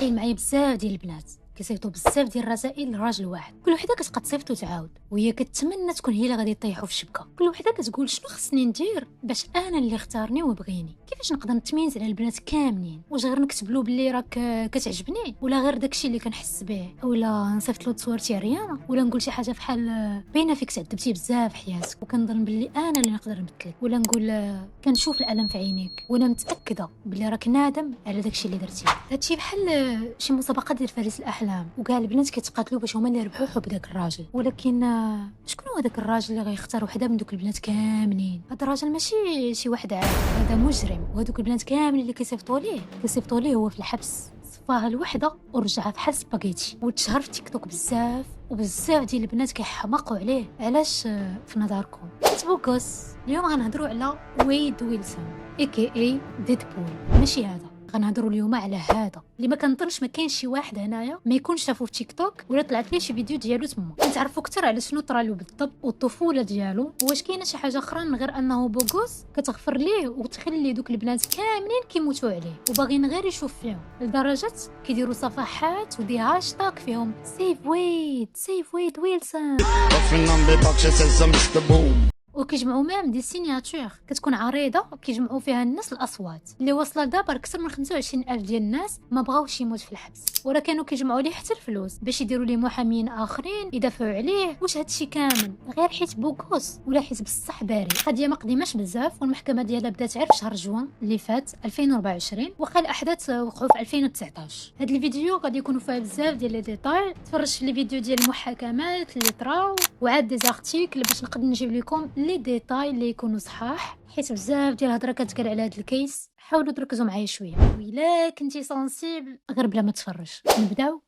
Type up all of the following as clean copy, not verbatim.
كاين معايا بزاف ديال البنات كيصيفطوا بزاف ديال الرسائل لراجل واحد، كل وحده كتبقى تصيفط وتعاود وهي كتمنى تكون هي اللي غادي يطيحوا في الشبكه. كل وحده كتقول شنو خصني ندير باش انا اللي اختارني وبغيني. كيفاش نقدر نتميز على البنات كاملين؟ واش غير نكتب له باللي راك كتعجبني، ولا غير داكشي اللي كنحس به، ولا نصيفط له تصويرتي عريانه، ولا نقول شي حاجه بحال باينه فيك تعذبتي بزاف حياتك وكنظن باللي انا اللي نقدر نبدلك، ولا نقول كنشوف الالم في عينيك وانا متاكده باللي راك نادم على داكشي اللي درتي. هادشي بحال شي مسابقه ديال فارس الاحلام وكاع البنات كيتقاتلوا باش هما اللي يربحوا حب داك الراجل. ولكن شكون هو داك الراجل اللي غيختار وحده من دوك البنات كاملين؟ هذا الراجل ماشي شي واحد عادي، هذا مجرم. وهذوك البنات كاملين اللي كيصيفطوا ليه هو في الحبس، صفاها الوحده ورجعها بحال سباغيتي. وتشهر في تيك توك بزاف وبزاف ديال البنات كيحماقوا عليه. علاش في نظركم بوغوس؟ اليوم غنهضروا على ويد ويلسون AKA ديدبول. ماشي هذا، غنهضروا اليوم على هذا اللي ما كنظنش ما كاينش شي واحد هنايا ما يكونش شافو في تيك توك ولا طلعت ليه شي فيديو ديالو تما. كنتعرفوا اكثر على شنو طرالو بالضبط والطفوله ديالو، واش كاينه شي حاجه اخرى من غير انه بوغوس كتغفر ليه وتخلي دوك البنات كاملين كيموتوا عليه وباغيين غير يشوف فيهم، لدرجه كيديروا صفحات ودي هاشتاغ فيهم سيف ويد ويلسون، وكيجمعوا مام دي سيناتور كتكون عريضه كيجمعوا فيها الناس الاصوات اللي واصله دابا اكثر من 25,000 ديال الناس ما بغاوش يموت في الحبس، ولا كانوا كيجمعوا ليه حتى الفلوس باش يديروا ليه محامين اخرين يدافعوا عليه. واش هادشي كامل غير حيت بوغوس ولا حيت بصح باري؟ قضيه ما قديماش بزاف والمحكمه ديالها بدات غير في شهر جوان اللي فات 2024 واخا الاحداث وقعوا في 2019. هاد الفيديو غادي يكونوا فيها بزاف ديال لي ديتاي. تفرج في الفيديو ديال المحاكمات اللي طراو وعاد دي زارتيكل باش نقدر نجيب لكم لي ديتاي اللي يكونوا صحاح، حيت بزاف ديال الهضره كتقال على هذا الكيس. حاولوا تركزوا معايا شويه، وإلا كنتي سنسيبل غير بلا ما تفرج. نبداو.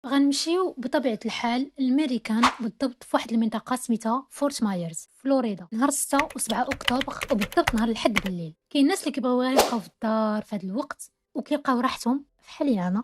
غنمشيو بطبيعه الحال الميريكان بالضبط في واحد المنطقه سميتها فورت مايرز فلوريدا نهار 6 و7 اكتوبر وبالضبط نهار الحد بالليل. كاين الناس اللي كيبغيو غير يبقاو في الدار في هذا الوقت وكيلقاو راحتهم بحالي انا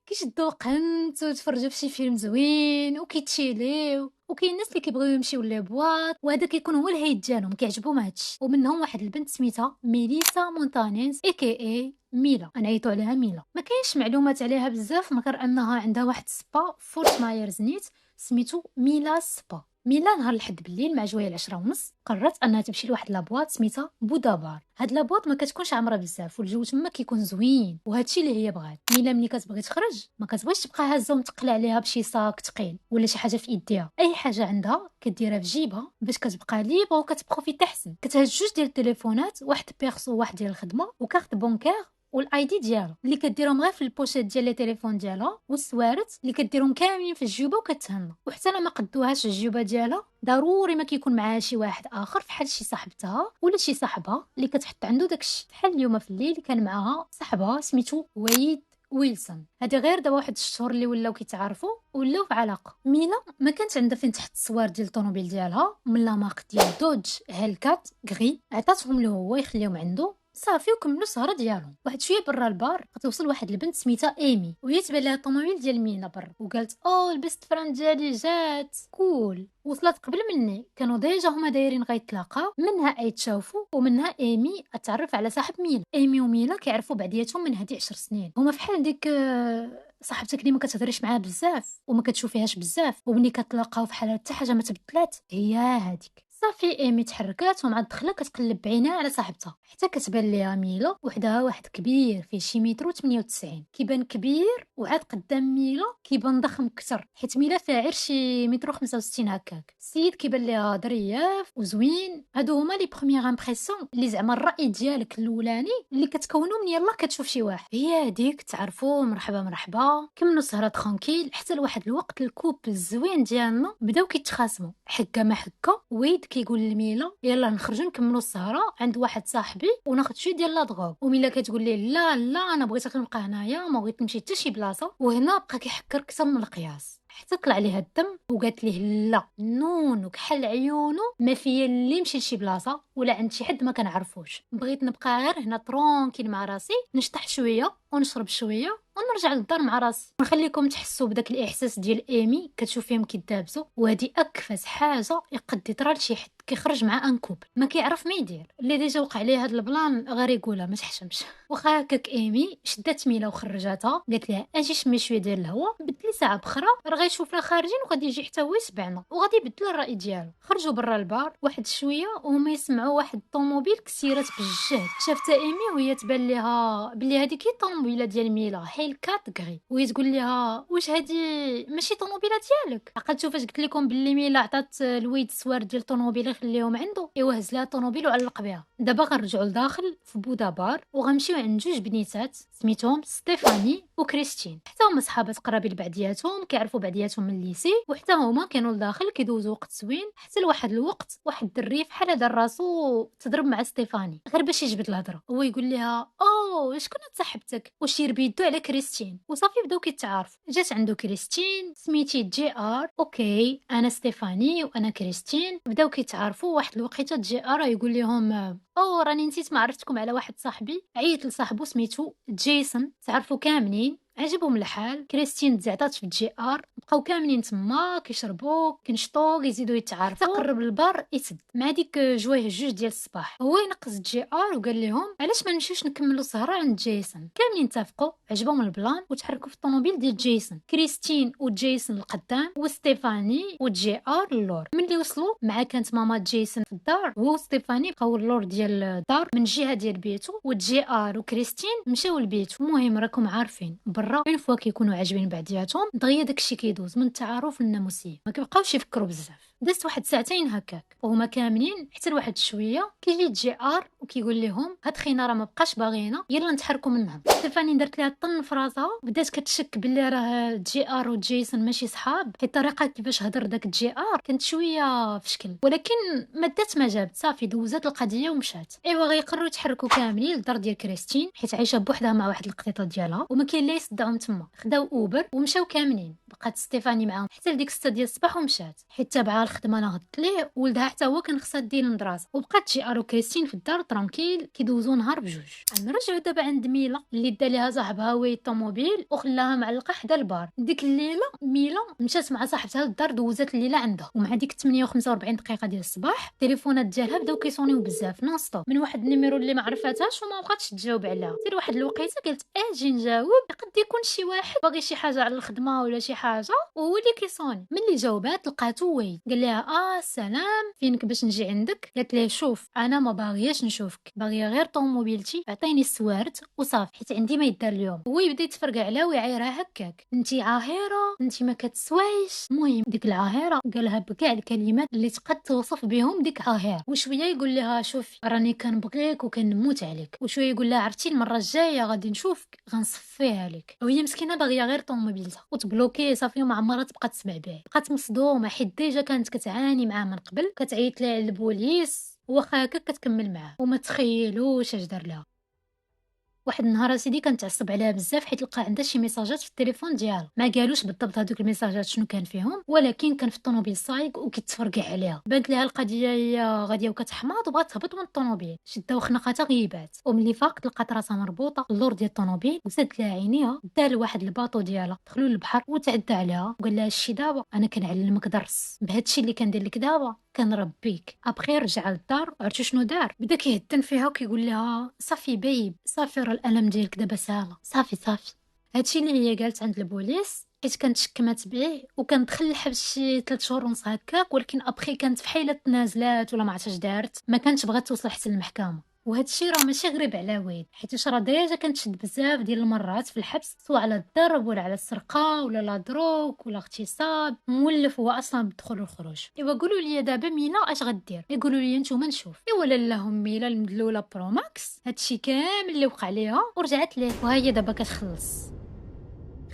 كيشدوا قنت وتفرجوا في شي فيلم زوين وكيتشيليو. وكاين الناس اللي كيبغيو يمشيو للبواط وهذا كيكون هو الهيد ديالهم كيعجبهم هادشي. ومنهم واحد البنت سميتها ميليسا مونتانيز AKA ميلا، نعيطوا عليها ميلا. ما كاينش معلومات عليها بزاف من غير انها عندها واحد سبا فورت مايرز نيت سميتو ميلا سبا. ميلا نهار الحد بالليل مع جويه 10:30 قررت انها تمشي لواحد لابواط سميتها بودابار. هاد لابواط ما كتكونش عامره بزاف والجو تما كيكون زوين وهادشي اللي هي بغات. ميلا ملي كتبغي تخرج ما كتبغيش تبقى هازه ومتقله عليها بشي صاك ثقيل ولا شي حاجه في يديها، اي حاجه عندها كديرها في جيبها باش كتبقى ليبر وكتبروفيتي احسن. كتهز جوج ديال التليفونات، واحد بيرسو وواحد ديال الخدمه وكارت بونكير والاي دي ديالها اللي كديرهم غير في البوشيت ديال لي تليفون ديالها، والسوارت اللي كديرهم كاملين في الجيوبه وكتهنى. وحتى ما قدوهاش الجيوبه ديالها ضروري ما كيكون معاها شي واحد اخر بحال شي صاحبتها ولا شي صاحبها اللي كتحط عنده داكشي. بحال اليوم في الليل كان معاها صاحبها سميتو ويد ويلسون. هادي غير دابا واحد الشهور اللي ولاو كيتعارفوا ولاو في علاقه. ميلا ما كانت عندها فين تحط الصور ديال الطوموبيل ديالها من لا مارك ديال دوج هيلكات غري، عطاتهم له هو يخليهم عنده صافي وكملوا السهره ديالهم. واحد شويه برا البار كتوصل واحد البنت سميتها ايمي وهي تبان لها الطوموبيل ديال مينا برا وقالت البيست فريند ديالي جات كول. وصلت قبل مني، كانوا ديجا هما دايرين غيتلاقاو، منها يتشافوا ومنها ايمي اتعرف على صاحب ميلا. ايمي وميلا كيعرفوا بعضياتهم من هذه 10 سنين. هما فحال ديك صاحبتك اللي ما كتهضريش معاها بزاف وما كتشوفيهاش بزاف ومني كتلاقاو فحال حتى حاجه ما تبدلات، هي هذيك. صافي ايمي تحركات ومع الدخله كتقلب بعينها على صاحبتها حتى كتبان ليها ميلا وحدها واحد كبير فيه شي متر 98. كيبان كبير وعاد قدام ميلا كيبان ضخم اكثر حيت ميلا فيها غير شي متر 65 هكاك. السيد كيبان ليها ظريف وزوين. هادو هما لي بروميير امبرسيون اللي زعما الراي ديالك الاولاني اللي كتكونوا من يلا كتشوف شي واحد. هي هذيك تعرفوا مرحبا كملوا سهره ترانكيل حتى لواحد الوقت الكوب الزوين ديالنا بداو كيتخاصموا حكا ما حكا. ويد كيقول لميلا يلا نخرجوا نكملوا السهره عند واحد صاحبي وناخذ شي ديال لا دغوب. وميلا كتقول ليه لا انا بغيتك نبقى هنايا ما بغيت نمشي حتى شي بلاصه. وهنا بقى كيحكر اكثر من القياس حتى طلع ليها الدم وقالت ليه لا نون وكحل عيونو ما فيا اللي نمشي لشي بلاصه ولا عند شي حد ما كنعرفوش، بغيت نبقى غير هنا ترونكيل مع راسي نشطح شويه ونشرب شويه ونرجع للدار مع راسي. نخليكم تحسوا بداك الاحساس ديال ايمي كتشوف فيهم كيدابزوا، وهذه اكفس حاجه يقد يطرى لشي حد كيخرج مع ان كوبل ما كيعرف ما يدير. اللي ديجا وقع ليه هذا البلان غير يقولها ما تحشمش. واخا هكاك ايمي شدات ميلا وخرجاتها، قالت لها اجي شمي شويه ديال الهواء، بدلي ساعه بخرى راه غيشوفنا خارجين وغادي يجي حتى هو يسبعنا وغادي يبدل الراي ديالو. خرجوا برا البار واحد شويه وهما يسمعوا واحد الطوموبيل كسيرات بالجهد. شافتها ايمي وهي تبان ليها بلي هذيك هي الطوموبيله ديال ميلا هي الكات غري، وهي تقول لها واش هادي ماشي طوموبيله ديالك؟ عقلتوا فاش قلت لكم بلي ميلا عطات الويد السوار ديال الطوموبيل يخليهم عنده؟ ايوا هز لها الطوموبيل وعلق بها. دابا غنرجعوا لداخل في بودا بار وغنمشيو عند جوج بنيتات سميتهم ستيفاني وكريستين، حتى هما صحابات قرابين بعضياتهم كيعرفوا بعضياتهم من الليسي، وحتى هما كانوا لداخل كيدوزوا وقت زوين. حتى لواحد الوقت واحد الدري بحال دار راسو تضرب مع ستيفاني غير باش يجبد الهضره. هو يقول لها اوه شكون هاد صاحبتك؟ واش يربي يدو على كريستين وصافي بداو كيتعارفوا. جات عنده كريستين سميتي جي ار، اوكي انا ستيفاني وانا كريستين، بداو كيتعارفوا. واحد الوقيته جي ار يقول لهم او راني نسيت ما عرفتكم على واحد صاحبي. عيط لصاحبو سميتو جيسون، تعرفوا كاملين عجبهم الحال. كريستين تزعطات في جي ار، بقاو كاملين تما كيشربوا كينشطوا كيزيدوا يتعارفوا. تقرب البار يسد مع ديك جوايه جوج ديال الصباح. هو ينقص جي ار وقال لهم علاش ما نمشيوش نكملوا سهره عند جيسون. كاملين اتفقوا عجبهم البلان وتحركوا في الطوموبيل ديال جيسون، كريستين وجيسون القدام وستيفاني وجي ار اللور. ملي وصلوا مع كانت ماما جيسون في الدار، هو وستيفاني بقاو اللور ديال الدار من الجهه ديال بيتو، وجي ار وكريستين مشاو لبيتو. المهم راكم عارفين برا اون فوا كيكونوا عاجبين بعضياتهم دغيا داكشي كيدوز من التعارف للناموسيه، ما كيبقاوش يفكروا بزاف. دازت واحد ساعتين هكاك وهما كاملين حتى لواحد شويه كيجي جي ار وكيقول لهم هاد خينا راه ما بقاش باغينا يلا نتحركوا منها. ستيفاني درت ليها الطن في راسها بدات كتشك بلي راه جي ار وجيسون ماشي صحاب، حيت الطريقه كيفاش هضر داك جي ار كانت شويه فشكل، ولكن ما دات ما جابت صافي دوزات القضيه ومشات. ايوا غيقرروا يتحركوا كاملين للدار ديال كريستين حيت عايشه بوحدها مع واحد القطيطه ديالها وما كاين لا يصدعهم تما. خداو اوبر ومشاو كاملين، بقات ستيفاني معاهم حتى لديك 6 ديال الصباح ومشات حيت تابعها الخدمه نهضت ليه ولدها حتى هو كان خصها دير المدرسه. وبقات جي ار وكريستين في الدار ترانكيل كيدوزو نهار بجوج. نرجعوا دابا عند ميلا اللي دا ليها صاحبها وي الطوموبيل وخلاها معلقه حدا البار. ديك الليله ميلا مشات مع صاحبتها للدار دوزات الليله عندها، ومع ديك 8 و45 دقيقه ديال الصباح التليفونات ديالها بداو كيصونيو بزاف نون ستوب من واحد النيميرو اللي ما عرفاتهاش وما بقاتش تجاوب عليها. حتى واحد الوقيته قالت اجي نجاوب، يقد يكون شي واحد باغي شي حاجه على الخدمه ولا شي حاجه وهو اللي كيصوني. ملي جاوبات لقاتو وي قال لها السلام فينك باش نجي عندك؟ قالت ليه شوف انا ما باغياش نشوفك، باغيه غير طوموبيلتي عطيني السوارت وصافي حيت عندي ما يدار اليوم. هو يبدا يتفرقع عليها ويعايرها هكاك انتي عاهره انتي ما كتسوايش. المهم ديك العاهره قالها بكاع الكلمات اللي تقد توصف بهم ديك عاهره. وشويه يقول لها شوفي راني كنبغيك وكنموت عليك، وشويه يقول لها عرفتي المره الجايه غادي نشوفك غنصفيها لك. وهي مسكينه باغيه غير طوموبيلتها وتبلوكي صافي وما عمرها تبقى تسمع به. بقات مصدومه حيت ديجا كانت كتعاني معاه من قبل، كتعيط ليه للبوليس واخا هكا كتكمل معاه وما تخيلوش اش دار لها. واحد النهار اسيدي كان تعصب عليها بزاف حيت لقى عندها شي ميساجات في التليفون ديالها، ما قالوش بالضبط هذوك الميساجات شنو كان فيهم، ولكن كان في الطوموبيل سايق وكيتفرقع عليها. بانت لها القضيه هي غاديه وكتحماض وبغات تهبط من الطوموبيل، شدها وخنقاتها غيبات. وملي فاقت لقات راسها مربوطه اللور ديال الطوموبيل وسد لها عينيها. دار واحد الباطو ديالها دخلوا للبحر وتعدى عليها وقال لها شي دابا انا كنعلمك درس بهادشي اللي كندير لك دابا كنربيك. ابخي رجع للدار عرفتوا شنو دار؟ بدا كيهدن فيها وكيقول لها صافي بيب صافي راه الالم ديالك دابا ساهله صافي صافي. هادشي اللي هي قالت عند البوليس حيت كانت شكمات به وكان دخل الحبس شي 3 شهور ونص هكاك، ولكن ابخي كانت في حيله تنازلات ولا ما عرفتش دارت، ما كانتش بغات توصل حتى للمحكمه. وهذا الشيء راه ماشي غريب على ويد حيت راه ديجا كنتشد بزاف ديال المرات في الحبس سواء على الضرب ولا على السرقه ولا لا دروك ولا اغتصاب، مولف هو اصلا بالدخول والخروج. ايوا قولوا لي دابا ميلا اش غدير؟ يقولوا لي نتوما نشوف. ايوا لهم ميلا المدلوله برو ماكس هادشي كامل اللي وقع ليها ورجعت ليه وها هي دابا كتخلص.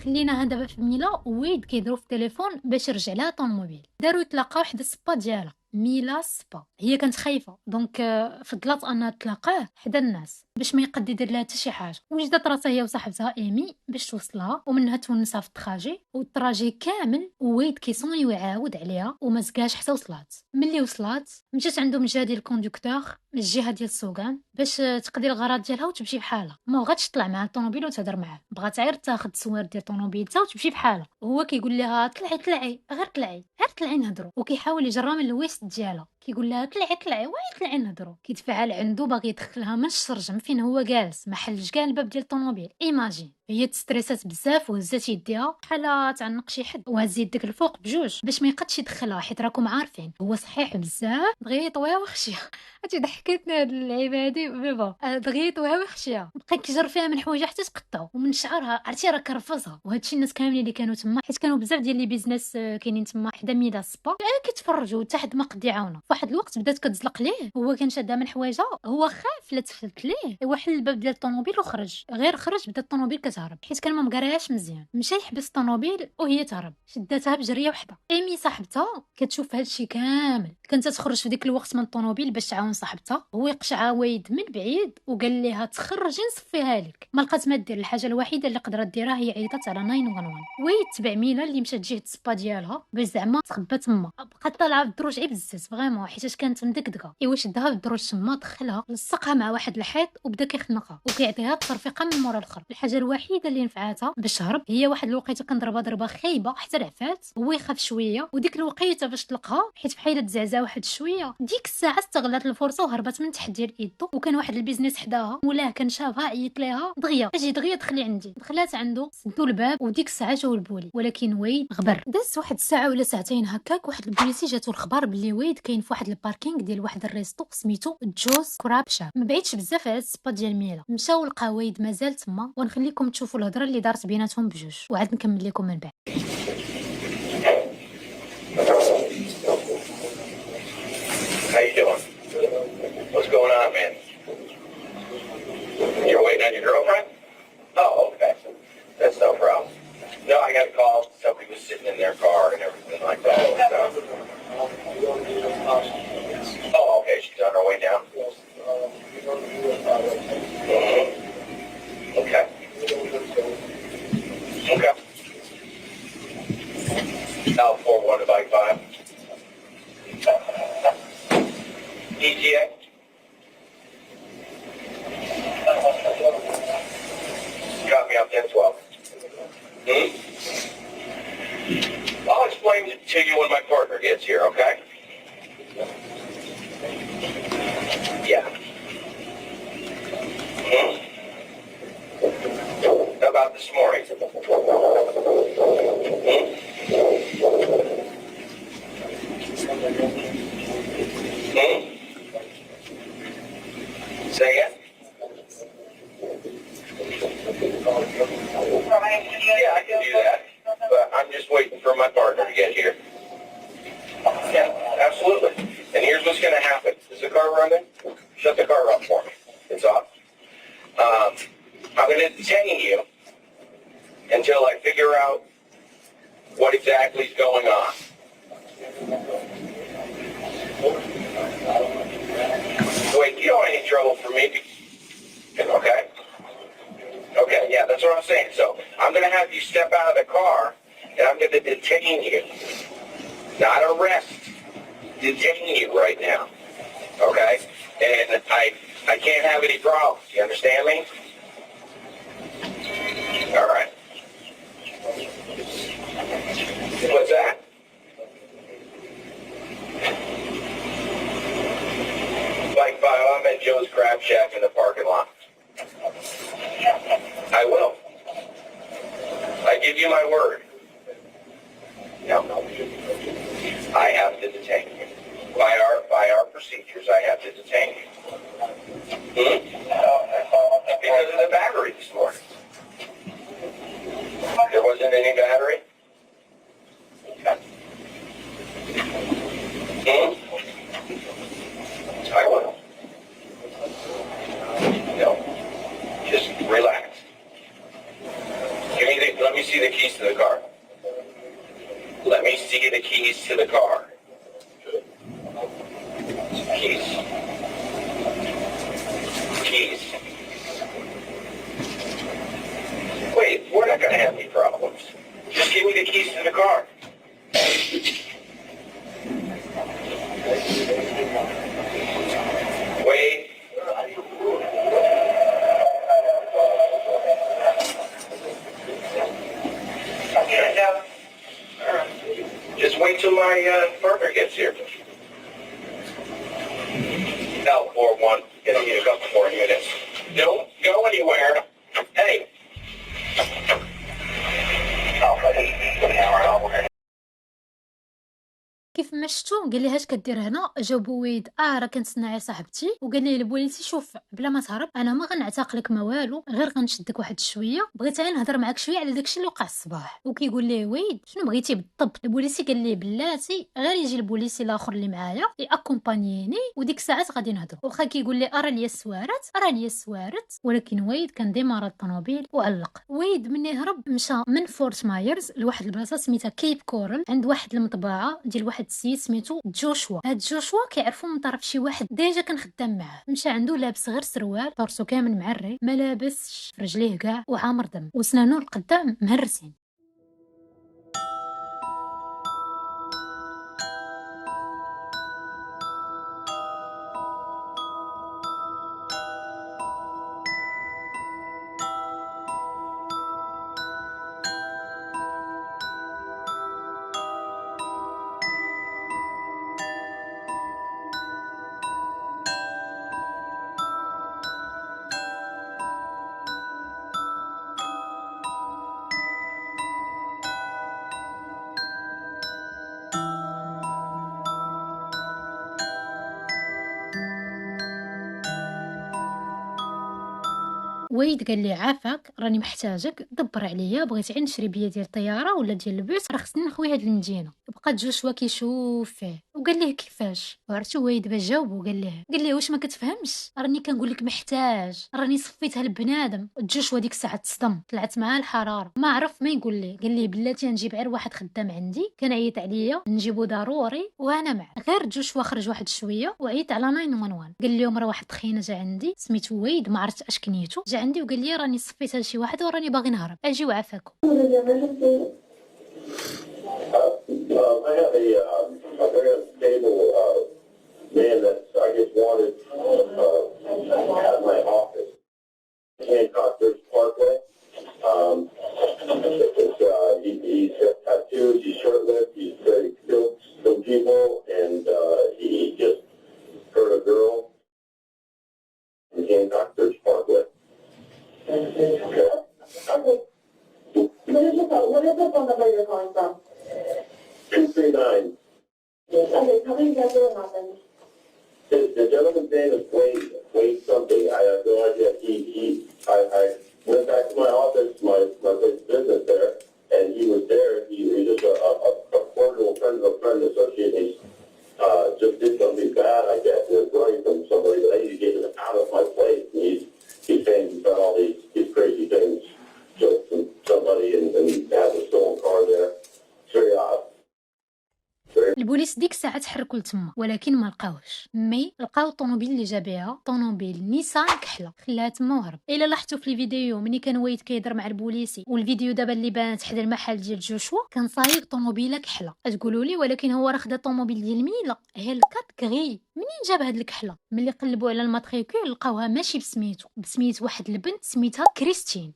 خليناها دابا في ميلا ويد كيدرو في التليفون باش يرجع لها طوموبيل. داروا يتلاقاو حدا السبا ديالها ميلا سبا. هي كانت خايفه دونك فضلت انها تلاقاه حدا الناس. باش ما يقد يدير لها حتى شي حاجه. وجدت راسها هي وصاحبتها ايمي باش توصلها ومنها تونسها في التراجي، والتراجي كامل ويد كيصوني ويعاود عليها وما زكاش حتى وصلات. ملي وصلات مشات عندهم جهه ديال الكوندكتور من الجهه ديال السوقان باش تقضي الغرض ديالها وتمشي بحالها. ما بغاتش تطلع مع الطوموبيل وتهضر معاه، بغات غير تاخذ التصوير ديال طوموبيلتها وتمشي بحالها. هو كيقول لها طلعي طلعي غير طلعي غير طلعي نهضروا، وكيحاول يجرها من الويست ديالها، كيقول لها طلعي طلعي واي طلعي نهضروا. كيتفاعل عنده باغي يدخلها من الشرج من فين هو جالس، ما حلش كاع الباب ديال الطوموبيل. ايماجين هي تستريسات بزاف وهزات يديها بحال تعنق شي حد، وهز يدك الفوق بجوج باش ما يقدش يدخلها حيت راكم عارفين هو صحيح بزاف دغيا يطويها وخشيه. هادي ضحكتني هاد اللعيبه هادي مي دغيا يطويها وخشيه، بقى كيجر فيها من حوايجها حتى تقطعوا ومن شعرها عرفتي راه كرفصها. وهادشي الناس كاملين اللي كانوا تما حيت كانوا بزاف ديال لي بيزنس كاينين تما حدا ميدا سبا كيتفرجوا حتى حد ما قد يعاونها. فواحد الوقت بدات كتزلق ليه، هو كان شادها من حوايجها، هو خاف لا تفلت ليه، هو حل الباب ديال الطوموبيل وخرج. غير خرج بدات الطوموبيل كتهرب حيت كان ما مقراهاش مزيان، مشى يحبس الطوموبيل وهي تهرب، شداتها بجريه وحده. ايمي صاحبتها كتشوف هادشي كامل، كانت تخرج في ديك الوقت من الطوموبيل باش تعاون صاحبتها. هو يقشعها ويد من بعيد وقال لها تخرجي نصفيها لك. ما لقات ما دير، الحاجه الوحيده اللي قدرت ديرها هي عيطات على 911. ويد تبع ميلا اللي مشات جهه السبا ديالها باش زعما تخبى تما. بقات طالعه بالدروج عبزت فريمون حيت كانت مدقدقه. ايوا شدها بالدروج تما، دخلها لصقها مع واحد الحيط وبدا كيخنقها وكيعطيها الترفيقه من مورا الاخر. الحاجه الوحيده اللي نفعاتها باش تهرب هي واحد الوقيته كان ضربه خايبه حتى العفات. هو يخاف شويه وديك الوقيته باش طلقها حيت بحال تزعزع واحد شويه، ديك الساعه استغلت الفرصه وهربت من تحت ديال ايدو. وكان واحد البيزنس حداها مولاه كان شافها عيط ليها دغيا اجي دغيا دخلي عندي. دخلات عنده سدوا الباب وديك الساعه جاو البولي، ولكن ويد غبر. داز واحد الساعه ولا ساعتين هكاك واحد البوليسي جاتو الخبر بلي ويد كاين في واحد الباركينغ ديال واحد الريستو سميتو جوز كراب شاب ما بعيدش بزاف على السبا ديال ميلا. مشاو لقاو ويد مازال تما، ونخليكم تشوفوا الهضره اللي دارت بيناتهم بجوج وعاد نكمل لكم من بعد. How you doing? What's going on, man? You're waiting on your girlfriend? Oh, okay. That's no problem. No, I got a call. Somebody was sitting in their car and everything like that. So. Oh, okay. She's on her way down. Mm-hmm. Okay. Okay. L41 to bike 5. ETA? Copy on 1012. Hmm? I'll explain it to you when my partner gets here, okay? Yeah. Hmm? How about this morning? Hmm? Hmm? Say again? Yeah, I can do that. But I'm just waiting for my partner to get here. Yeah, absolutely. And here's what's going to happen. Is the car running? Shut the car off for me. It's off. I'm going to detain you until I figure out what exactly is going on. Wait, you don't want any trouble for me, okay? Okay, yeah, that's what I'm saying. So I'm going to have you step out of the car, and I'm going to detain you. Not arrest. Detain you right now, okay? And I can't have any problems. You understand me? All right. What's that? Bike 5, I'm at Joe's Crab Shack in the parking lot. I will. I give you my word. No. I have to detain you. By our procedures, I have to detain you. Hmm? Because of the battery this morning. There wasn't any battery? Okay. Hmm? I will. No. Just relax. Let me see the keys to the car. Let me see the keys to the car. Keys. Keys. give me the keys to the car. Wait. Just wait till my partner gets here. L41. Gonna need a couple more minutes. Don't go anywhere. Hey. كيف ما شفتو قال لي هاش كدير هنا. جاو بويد راه كنتسنى على صاحبتي وقال لي البوليسي شوف بلا ما تهرب انا ما غنعتقلك ما والو غير غنشدك واحد شويه بغيت غير نهضر معاك شويه على داكشي اللي وقع الصباح. وكيقول ليه ويد شنو بغيتي بالضبط. البوليسي قال ليه بلاتي غير يجي البوليسي الاخر اللي معايا ياكومبانييني وديك الساعات غادي نهضروا. واخا كيقول لي ارى ليا السوارت ولكن ويد كان ديما راه الطوموبيل وعلق. ويد مني هرب مشى من فورت مايرز لواحد البلاصه سميتها كيب كورل عند واحد المطبعه ديال واحد السيد سميتو جوشوا. هاد جوشوا كيعرفوا من طرف شي واحد ديجا كان خدام معاه. مشى عنده لابس غير سروال طرسو كامل معري ما لابسش في رجليه كاع وعامر دم وسنانو القدام مهرسين. ويد قال لي عافاك راني محتاجك دبر عليا بغيت غير نشري بيا ديال الطياره ولا ديال البوس راه خصني نخوي هاد المدينه. بقى جوشوا كيشوف فيه وقال ليه كيفاش. وعرفتو ويد باش جاوبو قال ليه واش ما كتفهمش راني كنقول لك محتاج راني صفيتها لبنادم. جوشوا ديك الساعه تصدم طلعت معاه الحراره ما عرف ما يقول ليه. قال ليه بلاتي نجيب غير واحد خدام عندي كان عيط عليا نجيبو ضروري وانا معاه. غير جوشوا خرج واحد شويه وعيط على 911 قال لهم راه واحد تخينه جا عندي سميتو ويد ما عرفت اش كنيتو جا عندي وقال لي راني صفيتها لشي واحد وراني باغي نهرب اجي وعافاكم. I have a very unstable man that I guess wanted at my office, Hancock Ridge Parkway. He's got tattoos, he's short-lived, he's very killed some people, and he just hurt a girl in Hancock Ridge Parkway. Okay. What is the phone number you're calling from? 239. Okay, tell me exactly what happened. The gentleman's name is Wade something. I have no idea. I went back to my office, my business there, and he was there. He was just a cordial friend of a friend associate. He just did something bad, I guess. He was running from somebody, but I need to get him out of my place. And he's saying he's done all these crazy things to somebody and has a stolen car there. It's very odd. البوليس ديك الساعه تحركوا لتما ولكن ما لقاوش مي لقاو الطوموبيل اللي جا بها طوموبيل نيسان كحله خلاها تما وهرب. الا لاحظتوا في الفيديو ملي كان ويد كيهضر مع البوليسي والفيديو دابا اللي بان تحت المحل ديال جوشوا كان صايغ طوموبيله كحله. تقولوا لي ولكن هو راه خدا طوموبيل ديال ميلا هي الكات كغي. منين جاب هاد الكحله؟ ملي قلبوا على الماتريكول لقاوها ماشي بسميت واحد البنت سميتها كريستين.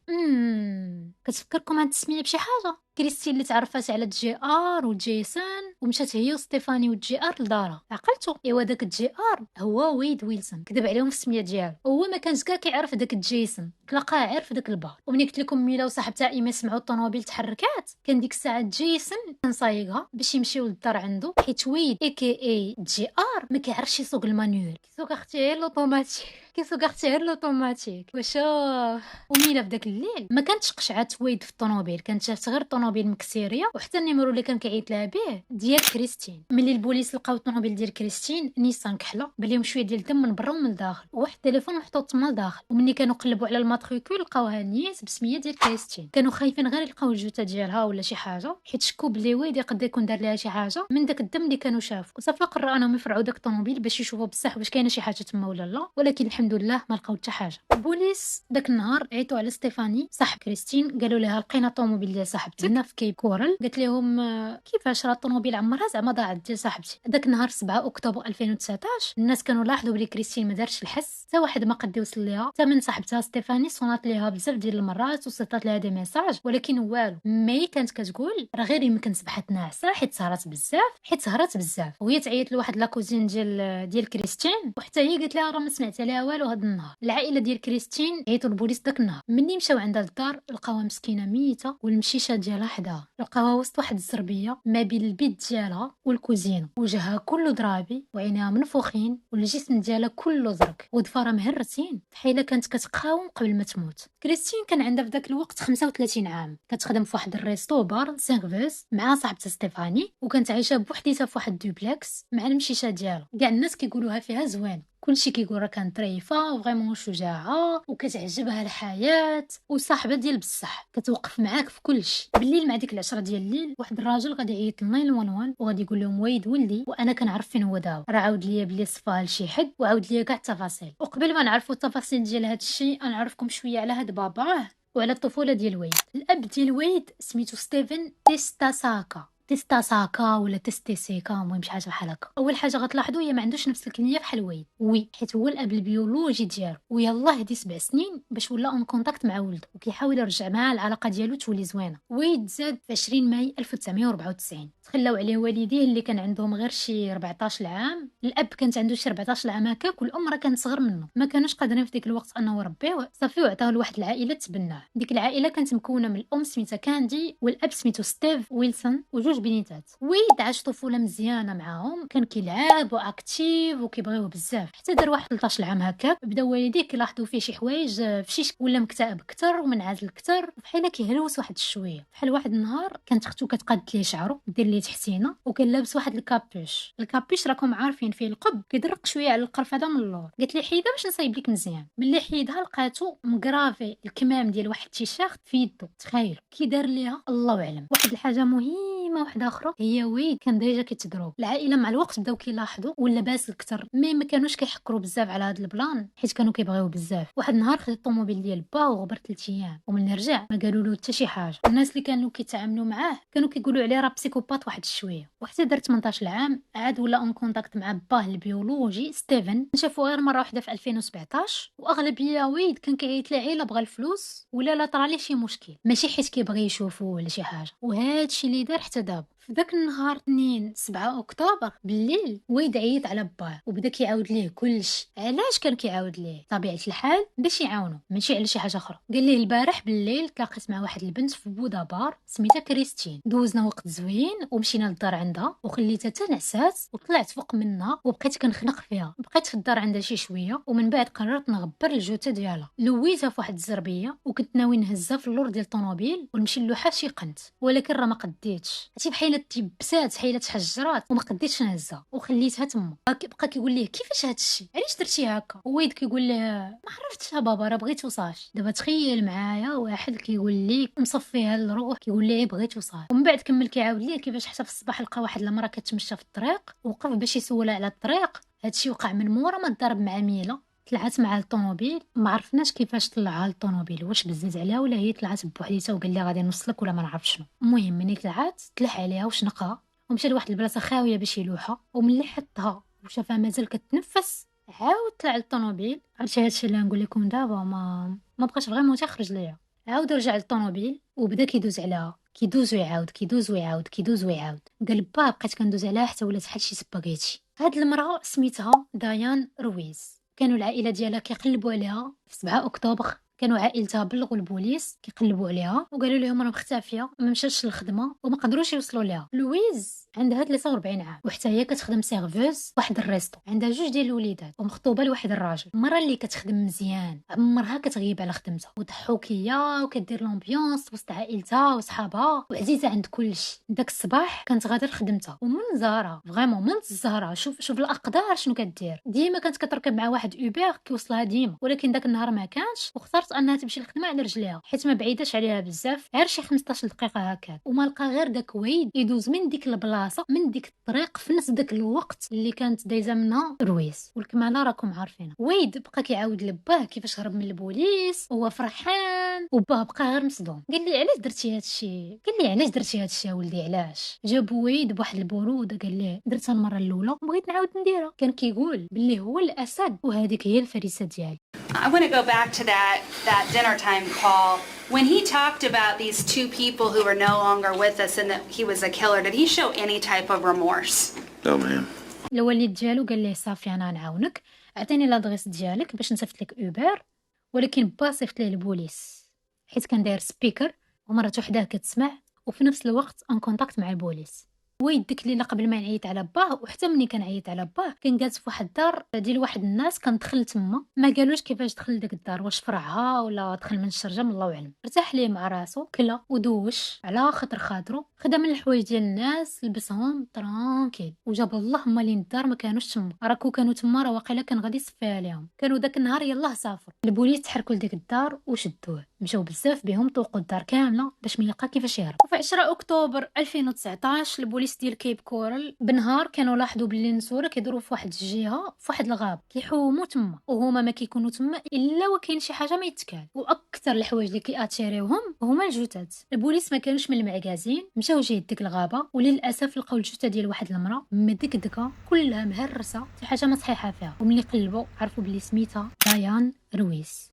كتفكركم هاد التسميه بشي حاجه؟ كريستين اللي تعرفات على جي ار وجيسون ومشات هي وستيفاني وجي ار لدارها. عقلتو ايوا داك جي ار هو ويد ويلسون كذب عليهم في السميه ديالو. هو ما كانش كاع كيعرف داك جيسون تلقاه عارف داك البار. ومني قلت لكم ميلا وصاحبتها ايما سمعوا الطوموبيل تحركات كان ديك الساعه جيسون كان صايغها باش يمشيو للدار عنده حيت ويد اي جي ار ما كيعرفش يسوق المانيول كيسوق اختي غير لوطوماتيك وشوف. وميلا في داك الليل ما كانتش قشعات ويد في الطوموبيل كانت شافت غير الطوموبيل مكسيريه وحتى النيميرو اللي كان كيعيط لها به ديال كريستين. ملي البوليس لقاو الطوموبيل ديال كريستين نيسان كحله بليهم شويه ديال الدم من برا ومن الداخل وواحد التليفون محطوط تما لداخل. ومني كانوا قلبوا على الماتريكول لقاوها نيت بسميه ديال كريستين. كانوا خايفين غير يلقاو الجثه ديالها ولا شي حاجه حيت شكوا بلي ويد يقدر يكون دار لها شي حاجه من داك الدم اللي كانوا شافوا. وصافي قرروا انهم يفرعوا داك الطوموبيل باش يشوفوا بصح واش كاينه شي حاجه تما ولا لا. ولكن الحمد لله ما لقاو حتى حاجه. البوليس داك النهار عيطوا على ستيفاني صاحب كريستين قالوا لها لقينا طوموبيل ديال صاحبتك هنا في كيب كورل. قالت لهم كيفاش راه الطوموبيل عمرها زعما ضاعت ديال صاحبتي. داك النهار 7 اكتوبر 2019 الناس كانوا لاحظوا بلي كريستين ما دارش الحس، حتى واحد ما قد يوصل ليها، حتى من صاحبتها ستيفاني صونات ليها بزاف ديال المرات وصيفطات لها دي ميساج، ولكن والو. مي كانت كتقول راه غير يمكن صبحت ناعسه حيت سهرات بزاف، وهي تعيط لواحد لاكوزين ديال كريستين، وحتى هي قالت لها راه ما سمعت عليها والو هذا النهار. العائله ديال كريستين عيطوا البوليس داك النهار. مني مشاو عندها للدار لقاوها مسكينه ميته والمشيشه ديالها حداها، لقاوها وسط واحد الزربيه ما بين البيت ديالها والكوزينه، وجهها كله ضرابي وعينيها منفوخين والجسم ديالها كله زرق وضفارها مهرسين بحال كانت كتقاوم قبل ما تموت. كريستين كان عندها في ذاك الوقت 35 عام، كتخدم في واحد الريستو بار سانفيس مع صاحبتها ستيفاني، وكانت عايشه بوحديتها في واحد الدوبلكس مع المشيشه ديالها. كاع الناس كيقولوها فيها زوين، كلشي كيقول راه كانت ظريفه وفريمون شجاعه وكتعجبها الحياه وصاحبه ديال بصح، كتوقف معاك في كلشي. بالليل مع ديك 10 ديال الليل واحد الراجل غادي يعيط ل 911 وغادي يقول لهم ويد ولدي وانا كنعرف فين هو داو، راه عاود ليا بلي صفاه لشي حد وعاود ليا كاع التفاصيل. وقبل ما نعرفوا التفاصيل ديال هذا الشيء نعرفكم شويه على هاد باباه وعلى الطفوله ديال ويد. الاب ديال ويد سميتو ستيفن تيستاساكا ولا تستيسيكا، المهم شي حاجه بحال هكا. اول حاجه غتلاحظوا هي ما عندوش نفس الكنيه بحال ويد، حيت هو الاب البيولوجي ديالو، ويلاه هدي 7 سنين باش ولا اون كونتاكت مع ولده وكيحاول يرجع معاه العلاقه ديالو تولي زوينه. ويد زاد في 20 ماي 1994 تخلاو عليه والديه اللي كان عندهم غير شي 14 عام. الاب كانت عنده شي 14 عام هكاك والام راه كانت صغر منه، ما كانوش قادرين في ديك الوقت انه يربيوه صافي، وعطاوه لواحد العائله تبناه. ديك العائله كانت مكونه من الام سميتها كاندي والاب سميتو ستيف ويلسون وجوج بنيتات. ويد عاش طفوله مزيانه معاهم، كان كيلعب واكتيف وكيبغيوه بزاف، حتى دار واحد 13 عام هكاك بداو والديه كيلاحظوا فيه شي حوايج فشي ولا مكتئب اكثر ومنعزل اكثر بحال كيهلوس واحد شويه. بحال واحد النهار كانت اختو كتقاد ليه شعرو دير ليه تحسينه وكان لابس واحد الكابيش راكم عارفين فيه القب كيدرق شويه على القرفده من اللور. قالت لي حيدها باش نصايب لك مزيان. ملي حيدها لقاتو مغرافي الكمام ديال واحد التيشيرت في يدو. تخيل كي دار ليها الله اعلم. واحد الحاجه مهمه واحده اخرى هي ويد كان ديجا كيتضرب. العائله مع الوقت بداو كيلاحظوا ولا باس اكثر، مي ما كانوش كيحكروا بزاف على هذا البلان حيت كانوا كيبغيوه بزاف. واحد النهار خد الطوموبيل ديال با وغبر 3 ايام، ومن رجع ما قالوا له حتى شي حاجه. الناس اللي كانوا كيتعاملوا معاه كانوا كيقولوا عليه راه بسيكوبات واحد شويه. وحتى دار 18 عام عاد ولا اون كونتاكت مع باه البيولوجي ستيفن، شافوا غير مره واحده في 2017. واغلبيه ويد كان كيعيط لعيله بغى الفلوس ولا لا طرا ليه شي مشكل، ماشي حيت كيبغي يشوفه ولا شي حاجه. وهذا الشيء اللي دار حتى دابا. في ذاك النهار 7 اكتوبر بالليل ويد عيط على باه وبدا كيعاود ليه كلشي. علاش كان كيعاود ليه؟ طبيعه الحال باش يعاونو ماشي على شي حاجه اخرى. قال ليه البارح بالليل تلاقيت مع واحد البنت في بودا بار سميتها كريستين، دوزنا وقت زوين ومشينا للدار عندها وخليتها تنعسات وطلعت فوق منها وبقيت كنخنق فيها. بقيت في الدار عندها شي شويه ومن بعد قررت نغبر الجوته ديالها. لويتها في واحد الزربيه وكنت ناوي نهزها في اللور ديال الطوموبيل ونمشي نلوحها شي قنت، ولكن راه ما قديتش. عرفتي بحال تيبسات حيله تحجرات وما قديتش نهزها وخليتها تما. بقى كيقول ليه كيفاش هاد الشيء علاش درتي هكا؟ وويد كيقول له ما عرفتش بابا راه بغيت وصافي. دابا تخيل معايا واحد كيقول لي مصفيها الروح كيقول لي بغيت وصافي. ومن بعد كمل كيعاود ليه كيفاش حتى في الصباح لقى واحد المراه كتمشى في الطريق وقف باش يسولها على الطريق. هادشي وقع من مورا ما ضرب مع ميلا. طلعت مع الطوموبيل ما عرفناش كيفاش طلعها الطوموبيل، واش بزز عليها ولا هي طلعت بوحديتها وقال لها غادي نوصلك ولا ما نعرف شنو. المهم ملي طلعت تلح عليها وشنقها ومشى لواحد البلاصه خاويه باش يلوحها، وملي حطها وشافها مازال كتنفس عاود طلع للطوموبيل. عرفتي هادشي اللي نقول لكم دابا ما بقاش فريمون تخرج ليا. عاود رجع للطوموبيل وبدا كيدوز عليها، كيدوز ويعاود. قال با بقيت كندوز عليها حتى ولات بحال شي سباغيتي. هاد المراه سميتها ديان رويز. كانوا العائله ديالها كيقلبوا عليها في 7 اكتوبر. كانوا عائلتها بلغوا البوليس كيقلبوا عليها وقالوا لهم راه مختفيه ما مشاتش للخدمه وما قدروش يوصلوا ليها. لويز عندها 43 عام وحتى هي كتخدم سيرفوز واحد الريستو. عندها 2 ديال الوليدات ومخطوبه لواحد الراجل. المره اللي كتخدم مزيان عمرها كتغيب على خدمتها وضحوكيه وكدير لومبيونس وسط عائلتها وصحابها وعزيزه عند كلشي. داك الصباح كانت غاده لخدمتها ومنزهره فريمون منزهره. شوف الاقدار شنو كدير. ديما كانت كتركب مع واحد اوبر كيوصلها ديما، ولكن داك النهار ما كانش واختارت قررت انها تمشي للخدمه على رجليها حيت ما بعيداش عليها بزاف، غير شي 15 دقيقه هكاك. وما لقى غير داك ويد يدوز من ديك البلاصه من ديك الطريق في نفس داك الوقت اللي كانت دايزه منها رويس. والكماله راكم عارفينها، ويد بقى كيعاود لباه كيفاش هرب من البوليس وهو فرحان، وباه بقى غير مصدوم. قال لي علاش درتي هادشي، قال لي علاش درتي هادشي يا ولدي علاش. جاب ويد بواحد البروده قال ليه درتها المره الاولى بغيت نعاود نديرها. كان كيقول باللي هو الاسد وهذيك هي الفريسه ديالي. I want to go back to that dinner time call. When he talked about these two people who were no longer with us and that he was a killer, did he show any type of remorse? No, ma'am. الوالد ديالو قال ليه صافي انا نعاونك، اعطيني لادريس ديالك باش نصيفط لك اوبر، ولكن با صيفط ليه البوليس حيت كان داير سبيكر ومرات وحده كتسمع وفي نفس الوقت ان كونتاكت مع البوليس. ويد ديك الليله قبل ما نعيط على باه وحتى ملي كنعيط على باه كان جالس في واحد الدار ديال واحد الناس، كندخل تما ما قالوش كيفاش دخل داك الدار، واش فرعها ولا دخل من الشرجه من الله اعلم. ارتاح ليه مع راسو، كلا ودوش على خاطر خاطرو، خدا من الحوايج ديال الناس لبسهم ترانكيل وجاب الله مالين الدار ما كانوش تما، راكو كانوا تما راه واقيلا كان غادي يصفيها ليهم. كانوا داك النهار يلاه سافر. البوليس تحركوا لديك الدار وشدوه، مشاو بزاف بهم طوقوا الدار كامله باش ما يلقى كيفاش يهرب. وفي 10 اكتوبر 2019 البوليس ديال كيب كورل بنهار كانوا لاحظوا باللي النسوره كيدوروا في واحد الجهه في واحد الغاب كيحوموا تما، وهما ما كيكونوا تما الا وكاين شي حاجه ما يتكال. واكثر الحوايج اللي كياتيريوهم هما الجثث. البوليس ما كانوش من المعكازين، مشاو جهه ديك الغابه وللاسف لقاو الجثه ديال واحد المراه مدكدكه كلها مهرسه، شي حاجه ما صحيحه فيها. وملي قلبوا عرفوا باللي سميتها ديان رويس.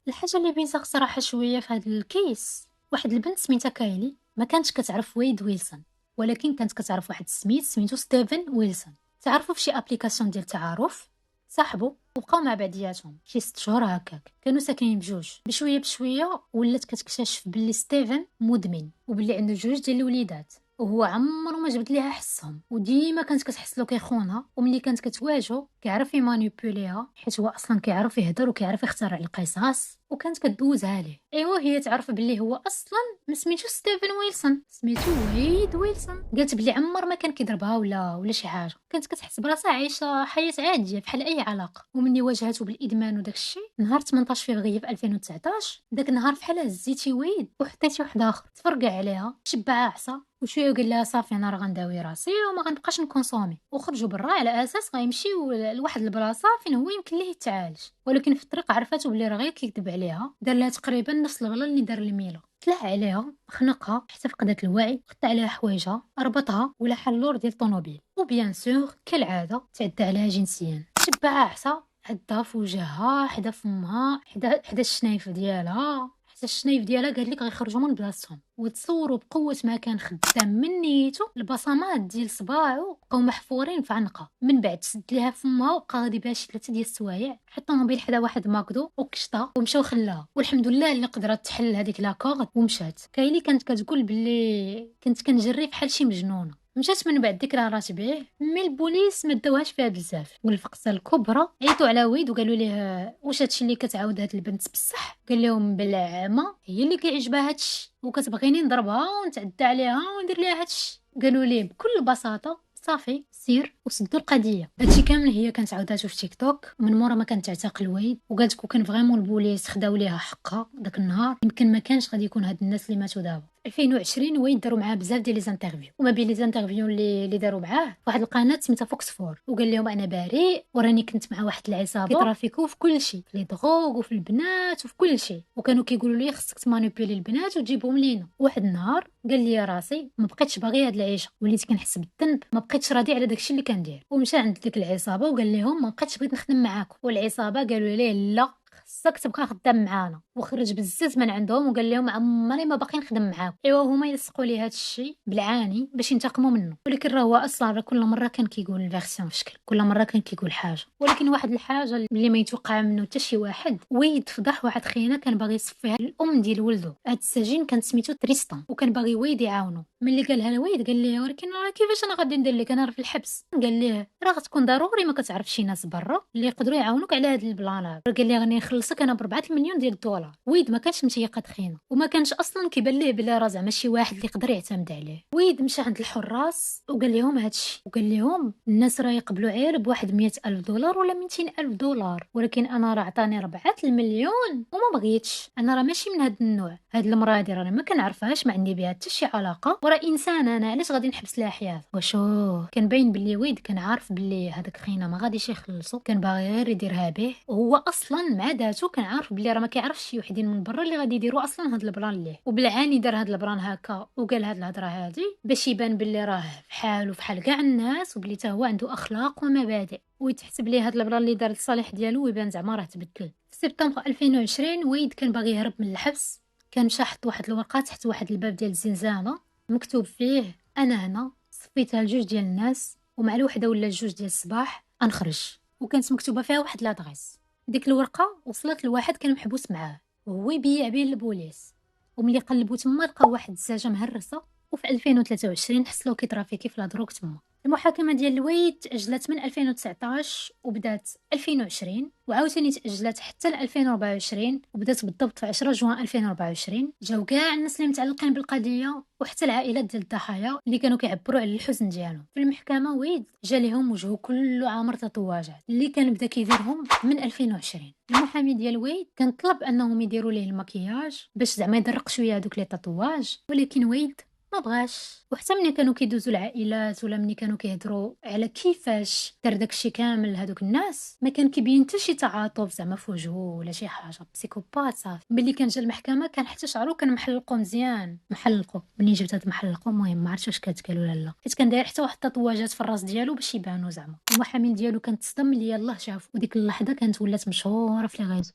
الحاجه اللي بيزاغ صراحه شويه في هذا الكيس، واحد البنت سميتها كايلي ما كانتش كتعرف ويد ويلسون، ولكن كانت كتعرف واحد سميتو ستيفن ويلسون. تعرفوا في شي ابليكاسيون ديال التعارف، صاحبوا وبقاو مع بعضياتهم شي 6 شهور هكاك، كانوا ساكنين بجوج. بشويه بشويه ولات كتكتشف باللي ستيفن مدمن وباللي عنده 2 ديال الوليدات، وهو عمره ما جبد ليها حسهم، وديما كانت كتحس له كيخونها. وملي كانت كتواجهو كيعرف يمانيبوليها حيت هو اصلا كيعرف يهضر وكيعرف يخترع القصص، وكانت كدوزها ليه. ايوا هي تعرف باللي هو اصلا ما سميتو ستيفن ويلسون، سميتو ويد ويلسون. قالت بلي عمر ما كان كيضربها ولا شي حاجه، كانت كتحس براسها عايشه حياه عاديه بحال اي علاقه. ومني واجهته بالادمان وداك الشيء نهار 18 فبراير في 2019، داك النهار بحال هزيتي ويد وحطيتي واحد اخر تفرقع عليها شبعها عصا وشويه وقال لها صافي انا راه غنداوي راسي وما غنبقاش نكونسومي، وخرجوا برا على اساس غيمشيو لواحد البلاصه فين هو يمكن ليه يتعالج. ولكن في الطريق عرفته بلي راه غير كيكذب عليها، دار لها تقريبا نفس الغلا اللي دار لميلا، تلاح عليها خنقها حتى فقدت الوعي، قطع عليها حوايجها، ربطها ولا حلور ديال الطوموبيل، وبيان سور كالعاده تعدى عليها جنسيا، شبعها عصا عدها في وجهها حدا فمها حدا الشنايف ديالها، الشنايف ديالها قال لك غيخرجوا من بلاصتهم. وتصوروا بقوه ما كان خدام من نيته البصمات ديال صباعو بقاو محفورين في عنقها. من بعد سد ليها فمها وبقى غادي باش 3 ديال السوايع، حطوا موبيل حدا واحد ماكدو وكشطها ومشاو خلاها. والحمد لله اللي قدرت تحل هذيك لاكورد ومشات. كايلي كانت كتقول باللي كنت كنجري بحال شي مجنونه. مشات من بعد ديك راه بيه، مي البوليس ما داوهاش فيها بزاف. والفقصه الكبرى عيطوا على ويد وقالوا ليه واش هادشي اللي كتعاود هاد البنت بصح؟ قال لهم بالعامه هي اللي كيعجبها هادشي وكتبغيني نضربها ونتعدى عليها وندير ليها هادشي. قالوا ليه بكل بساطه صافي سير وسدوا القضيه. هادشي كامل هي كانت عاوداتو في تيك توك من مورا ما كانت تعتقل ويد، وقالت كون كان فريمون البوليس خداو ليها حقها داك النهار يمكن ما كانش غادي يكون هاد الناس اللي ماتوا دابا. 2020 ويد داروا معاه بزاف ديال لي زانترفيو، وما بين لي زانترفيو اللي داروا معاه واحد القناه سميتها فوكس فور، وقال لهم انا بريء وراني كنت مع واحد العصابه كيترافيكو في كل شيء، في لي دروغ وفي البنات وفي كل شيء، وكانوا كيقولوا لي خصك تمانيبيلي البنات وتجيبهم لينا. واحد النهار قال لي راسي ما بقيتش باغي هاد العيشه، وليت كنحس بالذنب، ما بقيتش راضي على داكشي اللي كندير، ومشى عند ديك العصابه وقال لهم ما بقيتش بغيت نخدم معاكم. والعصابه قالوا ليه لا خصك تبقى خدام معانا، وخرج بزز من عندهم وقال لهم عمري ما باقي نخدم معاكم. ايوا هما يلصقوا ليه هذا الشيء بالعاني باش ينتقموا منه، ولكن راه هو اصلا كل مره كان كيقول الفيرسيون في شكل، كل مره كان كيقول حاجه. ولكن واحد الحاجه اللي ما يتوقع منه حتى شي واحد، ويد فضح واحد خينا كان باغي يصفيها الام ديال ولده. هاد السجين كان سميتو تريستان وكان باغي ويد يعاونو، ملي قالها الوالد قال ليه ولكن راه كيفاش انا غادي ندير لك، انا راه في الحبس. قال ليه راه غتكون ضروري ما كتعرف شي ناس برا اللي يقدروا يعاونوك على هاد البلان. قال ليه غادي نخلصك انا ب4 مليون ديال الدولار. ويد ما كانش متيقه تخينه وما كانش اصلا كيبان ليه بلا راه زعما شي واحد اللي يقدر يعتمد عليه. ويد مشى عند الحراس وقال لهم هادشي، وقال لهم الناس راه يقبلوا عير بواحد 100,000 دولار ولا 200,000 دولار، ولكن انا راه عطاني 4 المليون وما بغيتش. انا راه ماشي من هاد النوع، هاد المراه هادي راه ما كنعرفهاش، ما عندي بها حتى شي علاقه، وراه انسان انا علاش غادي نحبس لها حياه. وشو كان باين بلي ويد كان عارف بلي هذاك خينا ما غاديش يخلصو، كان باغي غير يديرها به، وهو اصلا مع ذاته كان عارف بلي راه ما كيعرفش شي وحدين من برا اللي غادي يديروا اصلا هاد البلان ليه. وبالعاني دار هاد البلان هكا وقال هاد الهضره هادي باش يبان بلي راه بحالو بحال كاع الناس وبلي حتى هو عنده اخلاق ومبادئ، ويتحسب ليه هاد البلان اللي دار لصالح ديالو ويبان زعما راه تبدل. في سبتمبر 2020 ويد كان باغي يهرب من الحبس، كان مشى حط واحد الورقه تحت واحد الباب ديال الزنزانه مكتوب فيه انا هنا صفيتها لجوج ديال الناس ومع الوحده ولا جوج ديال الصباح انخرج، وكانت مكتوبه فيها واحد لادغيس. ديك الورقه وصلت لواحد كان محبوس معاه وهو يبيع بين البوليس، وملي قلبوا تما لقاو واحد الزاجه مهرسه، وفي 2023 حصلوا كيترافيكي في لا دروك تما. المحاكمه ديال الويد تاجلت من 2019 وبدات 2020 وعاوتاني تاجلت حتى ل 2024 وبدات بالضبط في 10 جوان 2024. جاو كاع الناس اللي متعلقين بالقضيه وحتى العائلات ديال الضحايا اللي كانوا كيعبروا على الحزن ديالهم. في المحكمه ويد جا ليهم وجهه كله عامر تطواجات اللي كان بدا كيديرهم من 2020. المحامي ديال ويد كان طلب انهم يديروا ليه المكياج باش زعما يدرق شويه هذوك لي تطواج، ولكن ويد ما بغاش. وحتى ملي كانوا كيدوزوا العائلات ولا ملي كانوا كيهضروا على كيفاش دار داكشي كامل هذوك الناس ما كان كيبين حتى شي تعاطف زعما في وجهه ولا شي حاجه، بسيكوبات صافي. ملي كان جا المحكمه كان حتى شعرو كان محلقو مزيان، محلقو ملي جبت هاد محلقو المهم ما عرفتش واش كتقال ولا لا، حيت كان داير حتى واحد التطواجات في الراس ديالو باش يبانو زعما. المحامي ديالو كان تصدم ملي يلاه شاف، وديك اللحظه كانت ولات مشهوره في لي غيزو.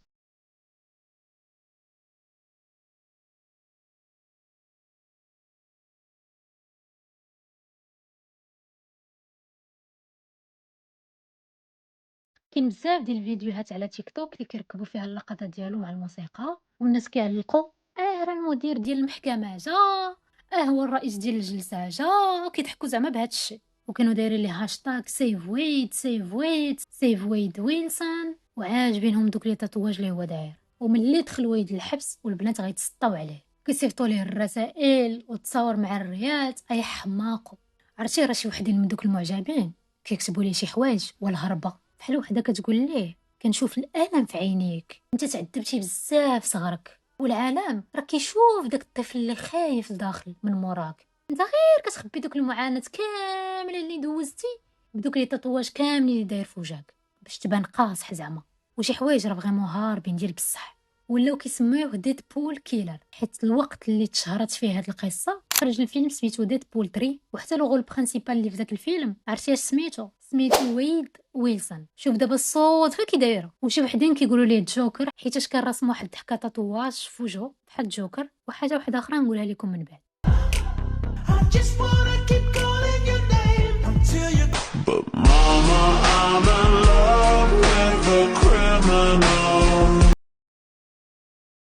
كاين بزاف ديال الفيديوهات على تيك توك اللي كيركبوا فيها اللقطات ديالو مع الموسيقى والناس كيعلقوا راه المدير ديال المحكمه جا، هو الرئيس ديال الجلسه جا، وكيضحكوا زعما بهذا الشيء. وكانوا دايرين ليه هاشتاغ سيف ويد سيف ويد سيف ويد ويلسون، وعاجبينهم دوك لي تاتواج اللي هو داير. وملي دخل ويد للحبس والبنات غيتسطاو عليه كيصيفطوا ليه الرسائل وتصاور مع الريات. اي حماق. عرفتي راه شي وحدين من دوك المعجبين كيكتبوا ليه شي حوايج والهربه بحال وحده كتقول ليه كنشوف الالم في عينيك، انت تعذبتي بزاف صغرك والعالم راه كيشوف داك الطفل اللي خايف لداخل من موراك، انت غير كتخبي دوك المعاناه كامله اللي دوزتي بدوك لي تطواج كاملين اللي داير في وجهك باش تبان قاصح زعما. وشي حوايج راه فريمون هاربين ديال بصح. ولاو كيسميوه ديد بول كيلر حيت الوقت اللي تشهرت فيه هاد القصه خرج الفيلم سميتو ديد بول 3، وحتى لو برينسيبال اللي في داك الفيلم عرفتي اش سميتو ويد ويلسون. شوف دابا الصوت كي دايره. وشي وحدين كيقولوا ليه جوكر حيتاش كان رسم واحد الضحكه تطواج في وجهه بحال جوكر. وحاجه واحده اخرى نقولها لكم من بعد. I just wanna keep calling your name until you. But mama, I'm in love with a criminal.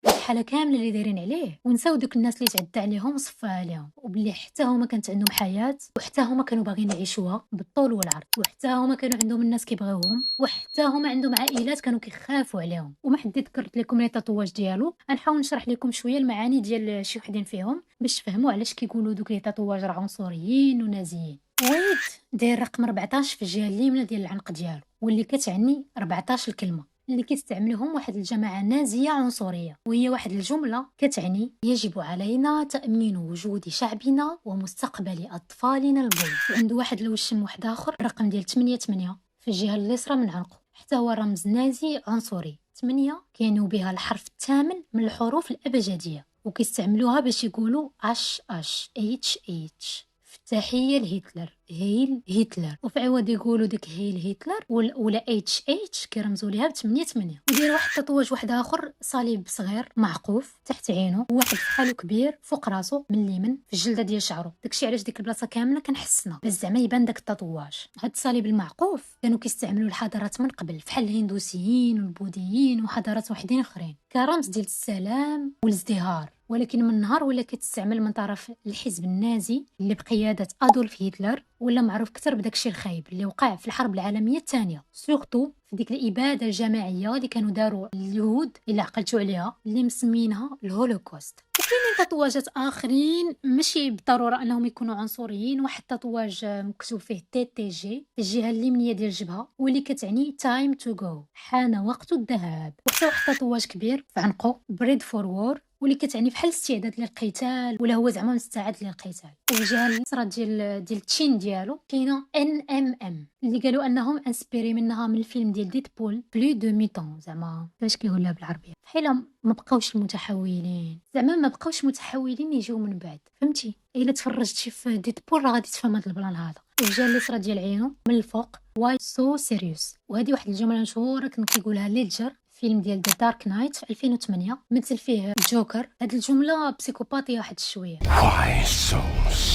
الحاله كامله اللي دايرين عليه ونساو دوك الناس اللي تعدى عليهم وصفى عليهم، وبلي حتى هما كانت عندهم حياه وحتى هما كانوا باغيين يعيشوها بالطول والعرض، وحتى هما كانوا عندهم الناس كيبغيوهم، وحتى هما عندهم عائلات كانوا كيخافوا عليهم. وما حد ذكرت لكم لي تطواج ديالو، غنحاول نشرح لكم شويه المعاني ديال شي وحدين فيهم باش تفهموا علاش كيقولوا دوك لي تطواج راه عنصريين ونازيين. ويد داير رقم 14 في الجهه اليمنى ديال العنق ديالو واللي كتعني 14 الكلمه اللي كيستعملوهم واحد الجماعة نازية عنصرية، وهي واحد الجملة كتعني يجب علينا تأمين وجود شعبنا ومستقبل أطفالنا البيض. وعنده واحد الوشم واحد آخر الرقم ديال 88 في الجهة اليسرى من عنقه، حتى هو رمز نازي عنصري. 8 كيعنيو بها الحرف الثامن من الحروف الأبجدية وكيستعملوها باش يقولوا اش اش اتش اتش تحية لهتلر هيل هتلر، وفي عوض يقولوا ديك هيل هتلر ولا اتش اتش كيرمزوا ليها ب8 ودير واحد التطواج واحد اخر صليب صغير معقوف تحت عينه وواحد بحالو كبير فوق راسو من اليمين في الجلده ديال شعره. داكشي علاش ديك البلاصه كامله كنحسنا باش زعما يبان داك التطواج. هاد الصليب المعقوف كانوا كيستعملوا الحضارات من قبل بحال الهندوسيين والبوذيين وحضارات وحدين اخرين كرمز ديال السلام والازدهار ولكن من نهار ولا كتستعمل من طرف الحزب النازي اللي بقيادة أدولف هتلر، ولا معروف كتر بداك الشيء الخايب اللي وقع في الحرب العالمية الثانية، سورتو في ديك الإبادة الجماعية اللي كانوا داروا اليهود اللي عقلتوا عليها اللي مسمينها الهولوكوست. وكاينين تطواجات آخرين ماشي بالضرورة أنهم يكونوا عنصريين. واحد تطواج مكتوب فيه TTG، الجهة اليمنية ديال الجبهة، واللي كتعني time to go، حان وقت الذهاب. وحتى واحد تطواج كبير في عنقه bread for war، واللي كتعني بحال الاستعداد للقتال، ولا هو زعما مستعد للقتال. والجهه اليسرى ديال التشين ديالو كاينه NMM، اللي قالوا انهم انسبيري منها من الفيلم ديال ديدبول بلو دو ميتون. زعما باش كيقولها بالعربيه بحال ما بقاوش المتحولين، زعما ما بقاوش متحولين يجيو من بعد، فهمتي؟ الا تفرجتي في ديدبول راه غادي تفهم هذا البلان هذا. الجهه اليسرى ديال عينو من الفوق واي سو سيريوس، وهذه واحد الجمله مشهوره كان كيقولها ليدجر فيلم ديال ذا دارك نايت في 2008 مثل فيه جوكر. هاد الجمله بسيكوباتيه واحد شويه. Why so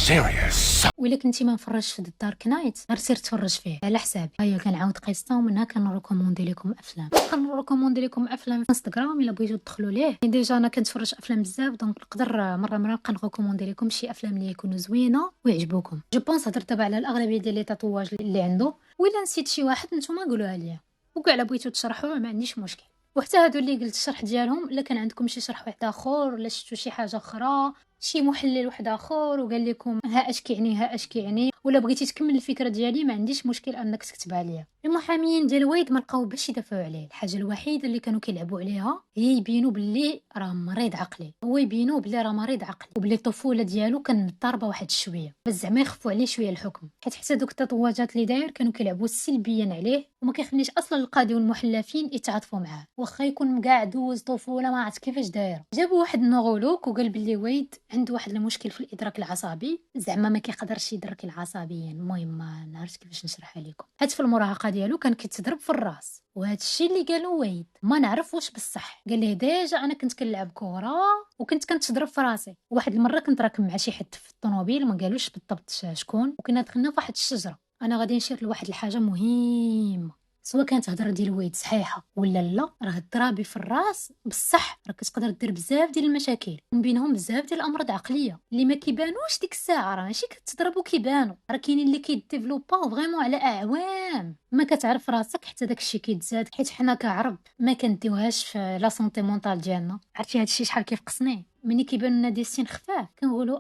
serious? وإلا كنتي ما مفرجش في ذا دارك نايت غير سير تفرج فيه على حسابي. هيا كنعاود قصه ومنها كنريكوموندي لكم افلام. كنريكوموندي لكم افلام في انستغرام الا بغيتو تدخلوا ليه. ديجا انا كنتفرج افلام بزاف، دونك نقدر مره نبقى نريكوموندي لكم شي افلام اللي يكونوا زوينه ويعجبوكم. جو بونس هضرت دابا على الاغلبيه ديال لي تاتواج اللي عنده، وإلا نسيت شي واحد نتوما قولوها ليا، وكاع الا بغيتو تشرحوه ما عنديش مشكل. وحتى هادو اللي قلت الشرح ديالهم، الا كان عندكم شي شرح واحد اخر ولا شفتوا شي حاجه اخرى، شي محلل واحد اخر وقال لكم ها اش كيعني ها اش كيعني، ولا بغيتي تكمل الفكره ديالي، ما عنديش مشكل انك تكتبها ليا. المحامين ديال ويد ما لقاو باش يدافعوا عليه. الحاجه الوحيده اللي كانوا كيلعبوا عليها هي يبينوا باللي راه مريض عقلي، هو يبينوا باللي راه مريض عقلي، وباللي الطفوله ديالو كان مضطربه واحد شويه، بس زعما يخفوا عليه شويه الحكم. حتى دوك التطواجات اللي داير كانوا كيلعبوا سلبيا عليه، وما كيخليش اصلا القاضي والمحلفين يتعاطفوا معاه، واخا يكون كاع دوز طفوله ما عرفت كيفاش داير. جابوا واحد النورولوج وقال باللي ويد عنده واحد المشكل في الادراك العصبي، زعما ما كيقدرش يدرك العصبيا. المهم ما نعرفش كيفاش نشرحها لكم. حيت في المراهقه ديالو كان كيتضرب في الراس، وهذا الشيء اللي قالوا ويد ما نعرف واش بصح. قال ليه ديجا انا كنت كنلعب كره وكنت كنتضرب في راسي. واحد المره كنت راكب مع شي حد في الطوموبيل، ما قالوش بالضبط شكون، وكنا دخلنا في واحد الشجره. انا غادي نشير لواحد الحاجه مهمه، سواء كانت هضره ديال ويد صحيحه ولا لا، راه الضرابي في الراس بصح راه كتقدر دير بزاف ديال المشاكل، ومن بينهم بزاف ديال الامراض عقليه اللي ما كيبانوش ديك الساعه. راه ماشي كتضربوا كيبانوا، راه كاينين اللي كيديفلوباو فريمون على اعوام ما كتعرف راسك حتى داكشي كيتزاد. حيت حنا كعرب ما كنديوهاش في لا سونتي مونطال ديالنا. عرفتي هادشي شحال كيفقسني؟ ملي كيبان لنا دي سين خفاف كنقولوا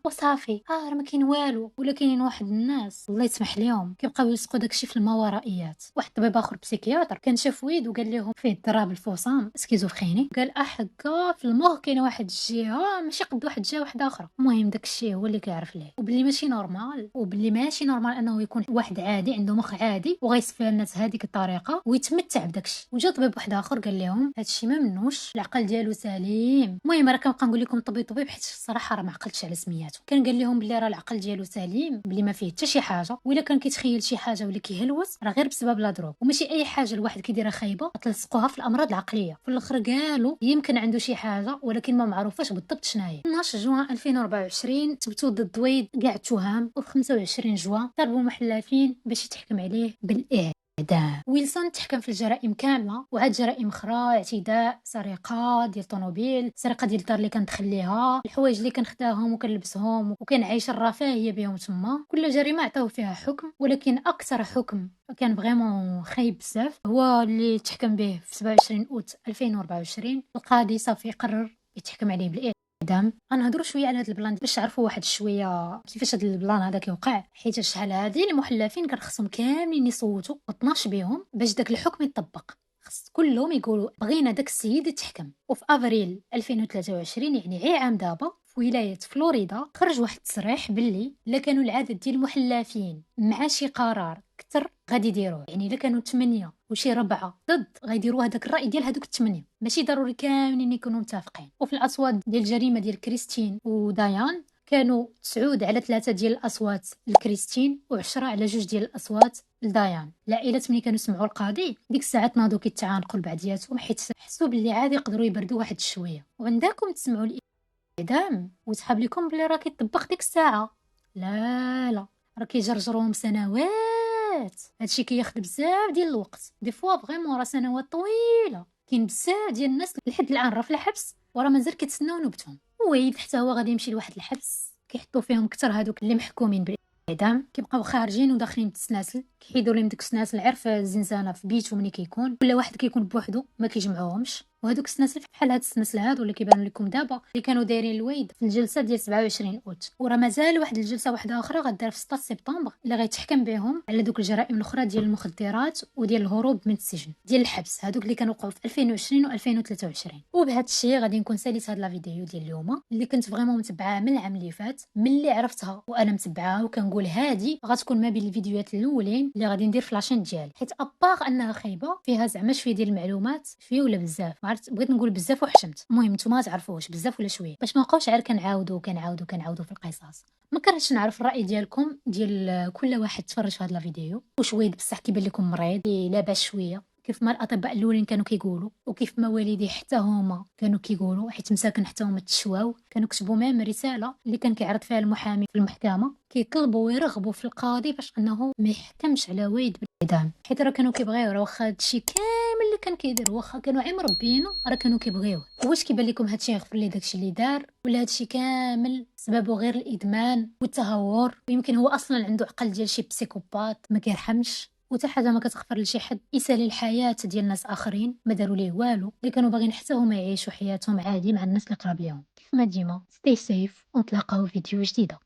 وصافي راه ما كاين والو. ولا كاينين واحد الناس الله يسمح ليهم كيبقاو يلصقوا داكشي في الماورائيات. واحد الطبيب اخر بسيكياتر كان شاف ويد وقال لهم فيه اضطراب الفصام سكيزوفريني، قال حكا في المخ كاينه واحد الجهه ماشي قد واحد الجهه واحده اخرى. المهم داكشي هو اللي كيعرف ليه، وباللي ماشي نورمال، وباللي ماشي نورمال انه يكون واحد عادي عنده مخ عادي وغيصفي الناس هذيك الطريقه ويتمتع بداكشي. وجا طبيب واحد اخر قال لهم هادشي ما منوش، العقل ديالو سليم. المهم راه كنبقى نقول لكم طبيب حيت الصراحه راه ما عقلتش على سمياتو. كان قال لهم بلي راه العقل ديالو سليم، بلي ما فيه حتى شي حاجه، ولا كان كيتخيل شي حاجه ولا كيهلوس راه غير بسبب لا دروغ، وماشي اي حاجه الواحد كيديرها خايبه تلصقوها في الامراض العقليه. في الاخر قالوا يمكن عنده شي حاجه ولكن ما معروفاش بالضبط شناهي. 12 جوان 2024 ثبتوا ضد ويد كاع التهم، و 25 جوان طلبوا محلفين باش يتحكم عليه بالاعدام. ويلسون تحكم في الجرائم كامله، وعاد جرائم اخرى، اعتداء، سرقه ديال طوموبيل، سرقه ديال الدار اللي كندخل ليها، الحوايج اللي كنخداهم وكنلبسهم وكنعيش الرفاهيه بهم تما. كل جريمه عطاو فيها حكم، ولكن اكثر حكم كان فريمون خايب بزاف هو اللي تحكم به في 27 اوت 2024. القاضي صافي قرر يتحكم عليه بالاعدام. غنهضروا شويه على هذا البلان باش تعرفوا واحد شويه كيفاش هذا البلان هذا كيوقع. حيت شحال هذه المحلفين كان خصهم كاملين يصوتوا و12 بهم باش داك الحكم يطبق. خص كلهم يقولوا بغينا داك السيد يتحكم. وفي افريل 2023 يعني غير عام دابا في ولايه فلوريدا خرج واحد التصريح باللي الا كانوا العدد ديال المحلفين مع شي قرار كثر غادي يديروه. يعني الا كانوا 8 وشي 4 ضد غيديروا هذاك الراي ديال هذوك 8، ماشي ضروري كاملين يكونوا متفقين. وفي الاصوات ديال الجريمه ديال كريستين وديان كانوا 9 على 3 ديال الاصوات لكريستين و10 على 2 ديال الاصوات لديان. العائلات ملي كانوا سمعوا القاضي ديك الساعات ناضوا كيتعانقوا لبعضياتهم حيت حسوا باللي عادي يقدروا يبردوا واحد شويه. وعندكم تسمعوا الاعدام وتحاب لكم بلي راه كيطبق ديك الساعه، لا راه كيجرجروهم سنوات. هادشي كياخذ بزاف ديال الوقت، دي فوا فريمون راه سنوات طويله. كاين بزاف ديال الناس لحد الان راه في الحبس وراه مازال كيتسناو نوبتهم. وعيد حتى هو غادي يمشي لواحد الحبس كيحطوا فيهم كثر هذوك اللي محكومين بالاعدام، كيبقاو خارجين وداخلين بالسلاسل، كيحيدوا لهم ديك السلاسل غير في الزنزانه في بيته ملي كيكون، ولا واحد كيكون بوحدو ما كيجمعوهمش. وهذوك السلاسل بحال هاد السلاسل هادو اللي كيبانوا لكم دابا اللي كانوا دايرين الويد في الجلسه ديال 27 اوت، وراه مازال واحد الجلسه واحده اخرى غدار في 6 سبتمبر اللي غيتحكم بهم على دوك الجرائم الاخرى ديال المخدرات وديال الهروب من السجن ديال الحبس، هذوك اللي كانوا وقعوا في 2020 و2023. وبهذا الشيء غادي نكون ساليت هاد لا فيديو ديال اليوم اللي كنت فريمون متبعاها من العام اللي فات، ملي عرفتها وانا متبعاها وكنقول هادي غتكون ما بين الفيديوهات الاولين اللي غادي ندير في لاشين ديالي، حيت اباغ انها خايبه فيها زعما شويه ديال المعلومات، شويه ولا بزاف، ما عرفت بغيت نقول بزاف وحشمت. المهم نتوما تعرفوش بزاف ولا شويه باش ما نبقاوش غير كنعاودوا في القصص. ما كرهتش نعرف الراي ديالكم ديال كل واحد تفرج في هاد لا فيديو، واش ويد بصح كيبان لكم مريض لاباس شويه كيف ما الاطباء الاولين كانوا كيقولوا، وكيف ما والدي حتى هما كانوا كيقولوا، حيت مساكن حتى هما تشواو، كانوا كتبوا ميم رساله اللي كان كيعرض فيها المحامي في المحكمه كيطلبوا ويرغبوا في القاضي باش انه ما يحكمش على ويد بالاعدام، حيت راه كانوا كيبغيو، راه واخا هادشي كامل اللي كان كيدير واخا كانوا عيم ربينا راه كانوا كيبغيوه. واش كيبان لكم هادشي يغفر ليه داكشي اللي دار، ولا هادشي كامل سببه غير الادمان والتهور، ويمكن هو اصلا عنده عقل ديال شي بسيكوبات ما كيرحمش، وتا حاجه ما كتغفر لشي حد يسالي الحياه ديال ناس اخرين ما داروا ليه والو، اللي كانوا باغيين حتى هما يعيشوا حياتهم عادي مع الناس اللي قراب ليهم. كيف ما ديما ستي سيف ونتلاقاو في فيديو جديده.